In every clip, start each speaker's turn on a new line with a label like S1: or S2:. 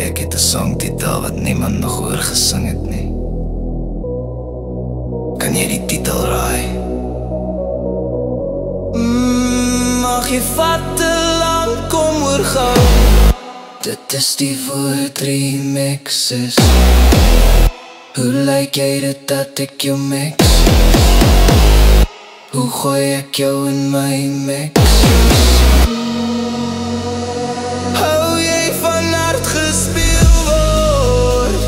S1: Ek het 'n songtitel wat niemand nog oor gesing het nie. Kan jy die titel raai? Mag jy vat te lang, kom oor gou. Dit is die woord remixes. Hoe lyk jy dit dat ek jou mix? Hoe gooi ek jou in my mix? Hou jy van hard gespeel word?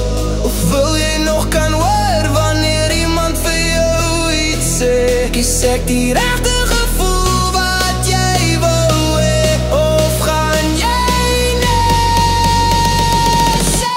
S1: Of wil jy nog kan hoor wanneer iemand vir jou iets sê? Kies ek die regte gevoel wat jy wou hê? Of gaan jy net sê?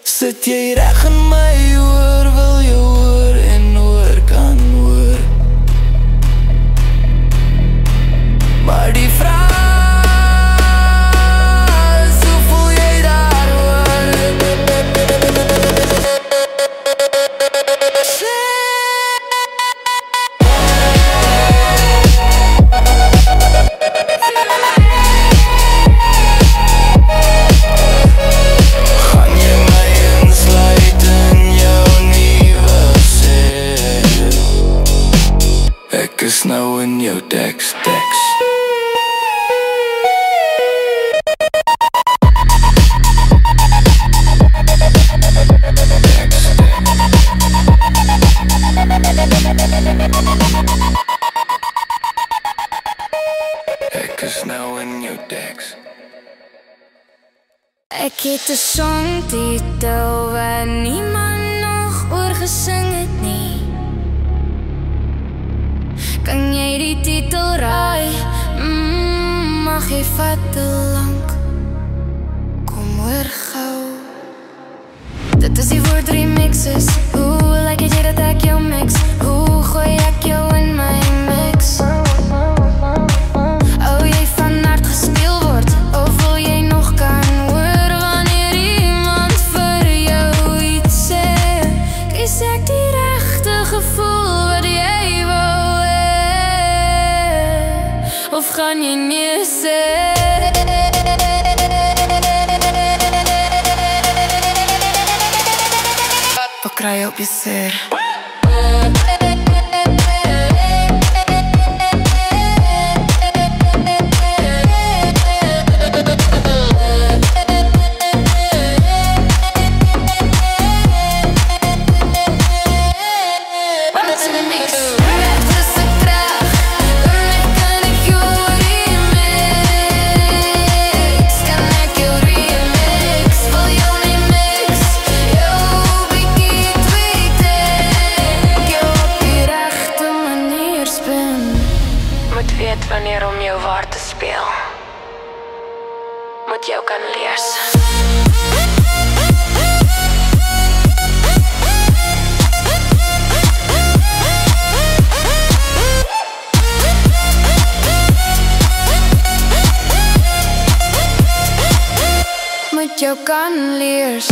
S1: Sit jy reg in my oor, wil jy hoor en hoor kan hoor. Maar die vraag is, hoe voel jy daaroor? Is nou in jou tekst. Ek is nou in jou tekst.
S2: Ek het 'n songtitel waar niemand nog oor gesing het nie. Kan jy die titel raai? Mag jy vat te lank, kom hoor gou. Dit is die woord remixes. Hoe lyk jy dat ek jou mix? Hoe gooi ek jou in my mix? Hou jy van hard gespeel word? Of wil jy nog kan hoor wanneer iemand vir jou iets sê? Kies ek die regte gevoel wat jy wou hê? Of gaan jy nee sê? Wat kry jy op je seer? Wanneer om jou waar te speel, moet jou kan lees. Moet jou kan lees.